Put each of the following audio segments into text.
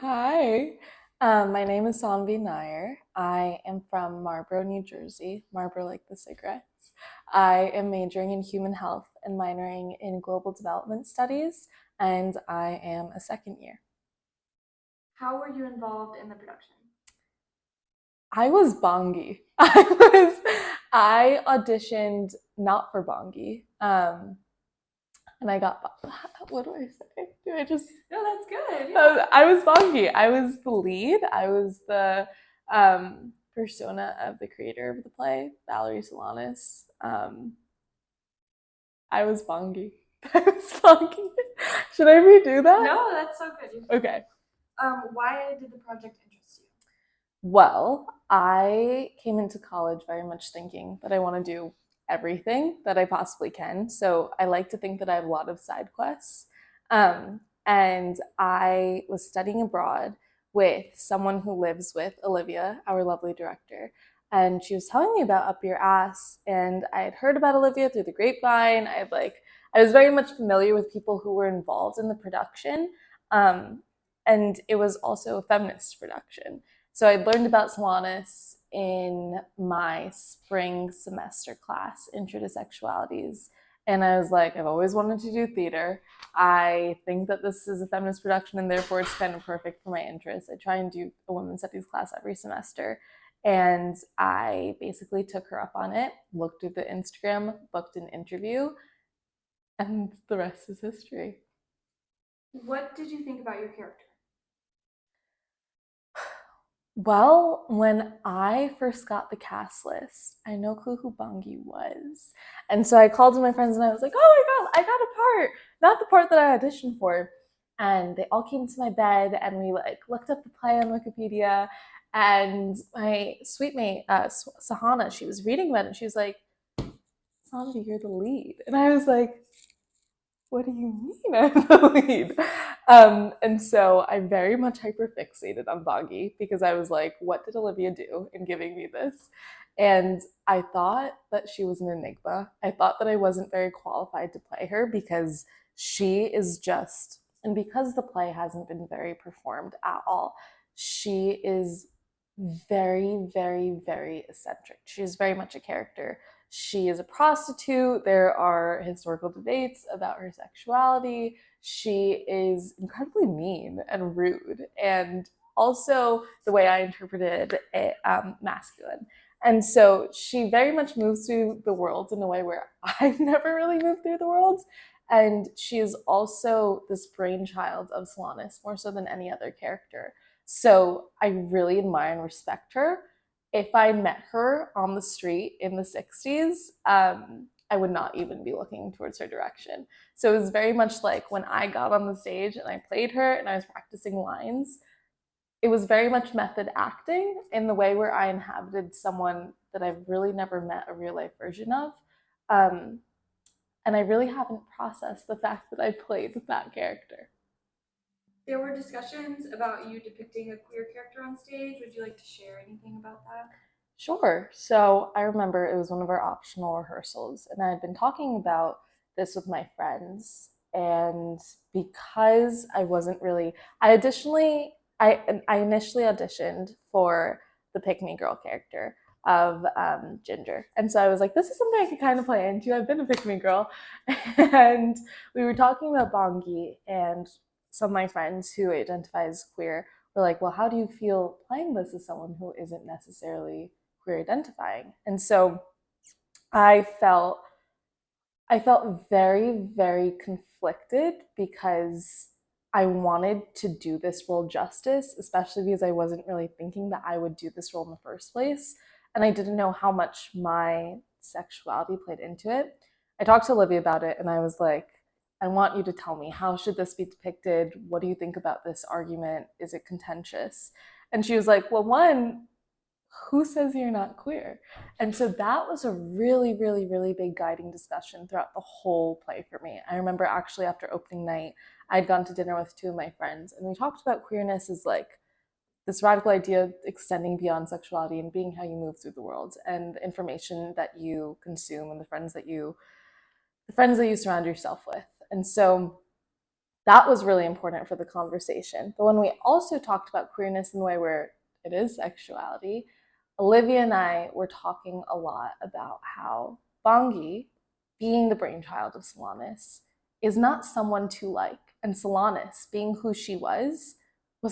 Hi, my name is Saanvi Nayar. I am from Marlboro, New Jersey. Marlboro like the cigarettes. I am majoring in human health and minoring in global development studies, and I am a second year. How were you involved in the production? I was Bongi. I auditioned not for Bongi, and I got what do I say? Do I just No, that's good. Yeah. I was Bongi. I was the lead. I was the persona of the creator of the play, Valerie Solanas. I was Bongi. I was Bongi. Should I redo that? No, that's so good. Okay. Why did the project interest you? Well, I came into college very much thinking that I want to do everything that I possibly can. So I like to think that I have a lot of side quests. And I was studying abroad with someone who lives with Olivia, our lovely director. And she was telling me about Up Your Ass. And I had heard about Olivia through the grapevine. I was very much familiar with people who were involved in the production. Um, and it was also a feminist production. So I learned about Solanas in my spring semester class, Intro to Sexualities. And I was like, I've always wanted to do theater. I think that this is a feminist production and therefore it's kind of perfect for my interests. I try and do a women's studies class every semester. And I basically took her up on it, looked through the Instagram, booked an interview, and the rest is history. What did you think about your character? Well, when I first got the cast list, I no clue who Bungie was. And so I called to my friends and I was like, oh my God, I got a part. Not the part that I auditioned for. And they all came to my bed and we looked up the play on Wikipedia. And my sweet mate, Sahana, she was reading about it and she was like, Zombie, you're the lead. And I was like, what do you mean I'm the lead? And so I very much hyperfixated on Boggy because I was like, what did Olivia do in giving me this? And I thought that she was an enigma. I thought that I wasn't very qualified to play her because she is just, and because the play hasn't been very performed at all, she is very, very, very eccentric. She is very much a character. She is a prostitute. There are historical debates about her sexuality. She is incredibly mean and rude, and also the way I interpreted it, masculine. And so she very much moves through the world in a way where I've never really moved through the world. And she is also this brainchild of Solanas more so than any other character. So I really admire and respect her. If I met her on the street in the 60s, I would not even be looking towards her direction. So it was very much like when I got on the stage and I played her and I was practicing lines, it was very much method acting in the way where I inhabited someone that I've really never met a real life version of. Um, and I really haven't processed the fact that I played that character. There were discussions about you depicting a queer character on stage. Would you like to share anything about that? Sure. So I remember it was one of our optional rehearsals, and I had been talking about this with my friends. And because I wasn't really, I initially auditioned for the pick me girl character of Ginger, and so I was like, this is something I could kind of play into. I've been a pick me girl, and we were talking about Bongi, and some of my friends who identify as queer were like, well, how do you feel playing this as someone who isn't necessarily queer identifying? And so I felt I felt very, very conflicted because I wanted to do this role justice, especially because I wasn't really thinking that I would do this role in the first place. And I didn't know how much my sexuality played into it. I talked to Olivia about it and I was like, I want you to tell me, how should this be depicted? What do you think about this argument? Is it contentious? And she was like, well, one, who says you're not queer? And so that was a really, really, really big guiding discussion throughout the whole play for me. I remember actually after opening night, I'd gone to dinner with two of my friends, and we talked about queerness as like this radical idea extending beyond sexuality and being how you move through the world and the information that you consume and the friends that you surround yourself with. And so that was really important for the conversation. But when we also talked about queerness in the way where it is sexuality, Olivia and I were talking a lot about how Bongi, being the brainchild of Solanas, is not someone to like. And Solanas, being who she was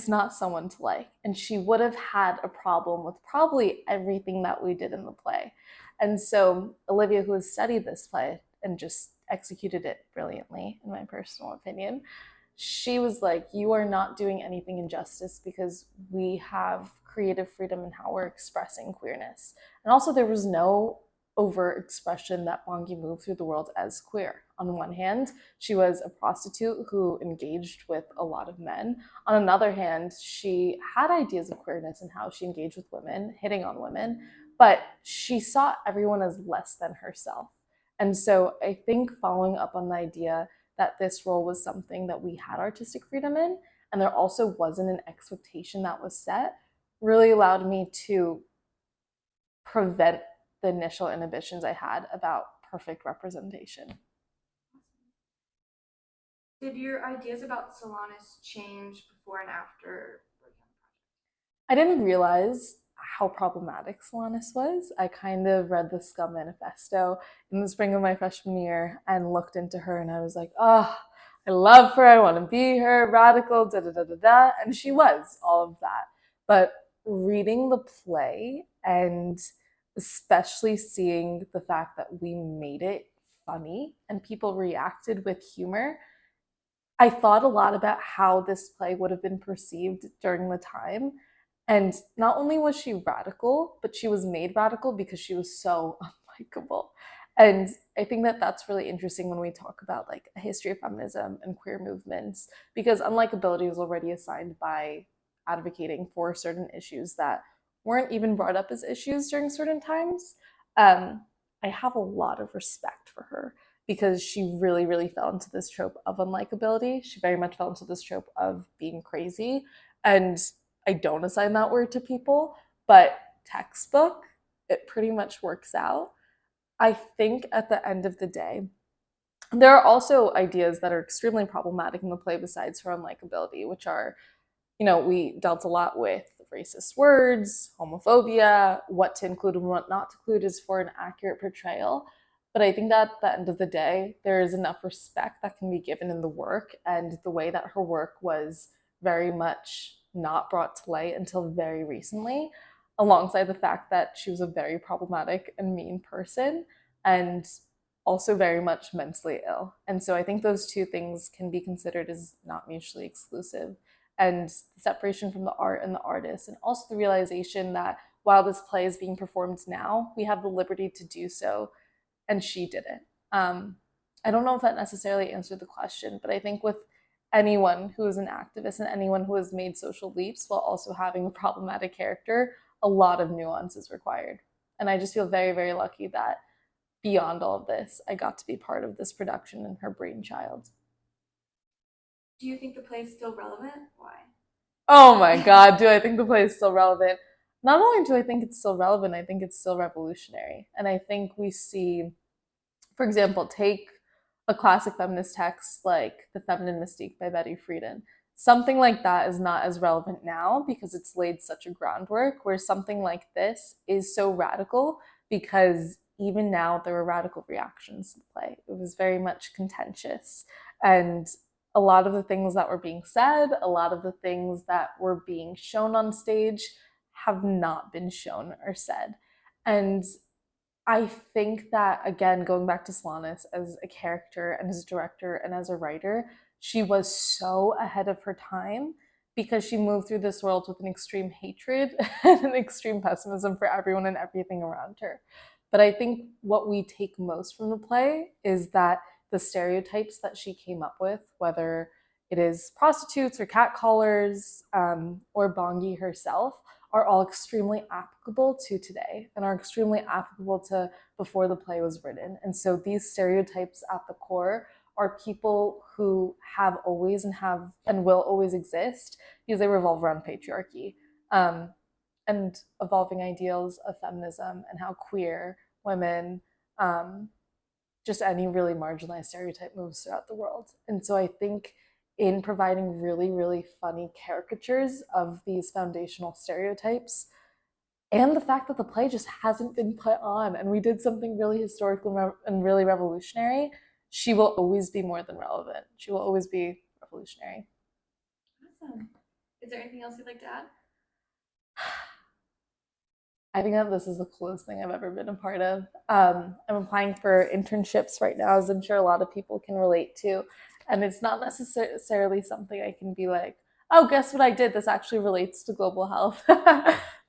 not someone to like. And she would have had a problem with probably everything that we did in the play. And so Olivia, who has studied this play and just executed it brilliantly, in my personal opinion, she was like, you are not doing anything injustice because we have creative freedom in how we're expressing queerness. And also, there was no overt expression that Bongi moved through the world as queer. On one hand, she was a prostitute who engaged with a lot of men. On another hand, she had ideas of queerness and how she engaged with women, hitting on women, but she saw everyone as less than herself. And so I think following up on the idea that this role was something that we had artistic freedom in, and there also wasn't an expectation that was set, really allowed me to prevent the initial inhibitions I had about perfect representation. Did your ideas about Solanas change before and after working on the project? I didn't realize how problematic Solanas was. I kind of read the SCUM manifesto in the spring of my freshman year and looked into her, and I was like, oh, I love her. I want to be her, radical, da da da da da. And she was all of that. But reading the play and especially seeing the fact that we made it funny and people reacted with humor, I thought a lot about how this play would have been perceived during the time. And not only was she radical, but she was made radical because she was so unlikable. And I think that that's really interesting when we talk about like a history of feminism and queer movements, because unlikability was already assigned by advocating for certain issues that weren't even brought up as issues during certain times. I have a lot of respect for her because she really, really fell into this trope of unlikability. She very much fell into this trope of being crazy. And I don't assign that word to people, but textbook, it pretty much works out. I think at the end of the day, there are also ideas that are extremely problematic in the play besides her unlikability, which are, we dealt a lot with racist words, homophobia, what to include and what not to include is for an accurate portrayal. But I think that at the end of the day, there is enough respect that can be given in the work and the way that her work was very much not brought to light until very recently, alongside the fact that she was a very problematic and mean person and also very much mentally ill. And so I think those two things can be considered as not mutually exclusive, and the separation from the art and the artist, and also the realization that while this play is being performed now, we have the liberty to do so, and she didn't. I don't know if that necessarily answered the question, but I think with anyone who is an activist and anyone who has made social leaps while also having a problematic character, a lot of nuance is required. And I just feel very, very lucky that beyond all of this, I got to be part of this production and her brainchild. Do you think the play is still relevant? Why? Oh my God, do I think the play is still relevant? Not only do I think it's still relevant, I think it's still revolutionary. And I think we see, for example, take a classic feminist text like The Feminine Mystique by Betty Friedan. Something like that is not as relevant now because it's laid such a groundwork, where something like this is so radical because even now there were radical reactions to the play. It was very much contentious. And a lot of the things that were being said, a lot of the things that were being shown on stage have not been shown or said. And I think that, again, going back to Solanas as a character and as a director and as a writer, she was so ahead of her time because she moved through this world with an extreme hatred and an extreme pessimism for everyone and everything around her. But I think what we take most from the play is that the stereotypes that she came up with, whether it is prostitutes or catcallers or Bongi herself, are all extremely applicable to today and are extremely applicable to before the play was written. And so these stereotypes at the core are people who have always and will always exist because they revolve around patriarchy, and evolving ideals of feminism and how queer women, just any really marginalized stereotype moves throughout the world. And so I think in providing really, really funny caricatures of these foundational stereotypes. And the fact that the play just hasn't been put on and we did something really historical and really revolutionary, she will always be more than relevant. She will always be revolutionary. Awesome. Is there anything else you'd like to add? I think that this is the coolest thing I've ever been a part of. I'm applying for internships right now, as I'm sure a lot of people can relate to. And it's not necessarily something I can be like, oh, guess what I did? This actually relates to global health.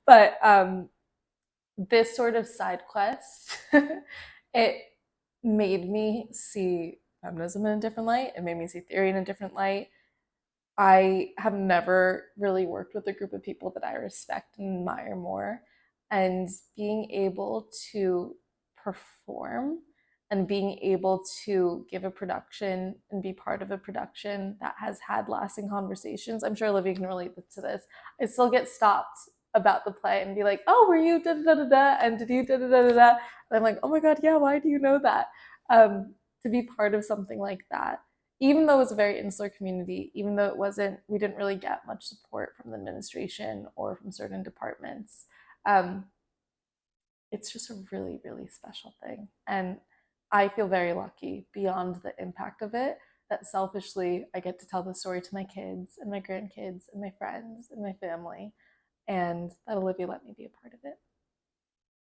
But this sort of side quest, it made me see feminism in a different light. It made me see theory in a different light. I have never really worked with a group of people that I respect and admire more. And being able to perform and being able to give a production and be part of a production that has had lasting conversations. I'm sure Olivia can relate to this. I still get stopped about the play and be like, oh, were you da da da da? And did you da da da da da? And I'm like, oh my God, yeah, why do you know that? To be part of something like that, even though it was a very insular community, even though it wasn't, we didn't really get much support from the administration or from certain departments. Um, it's just a really, really special thing. And I feel very lucky beyond the impact of it that selfishly I get to tell the story to my kids and my grandkids and my friends and my family, and that Olivia let me be a part of it.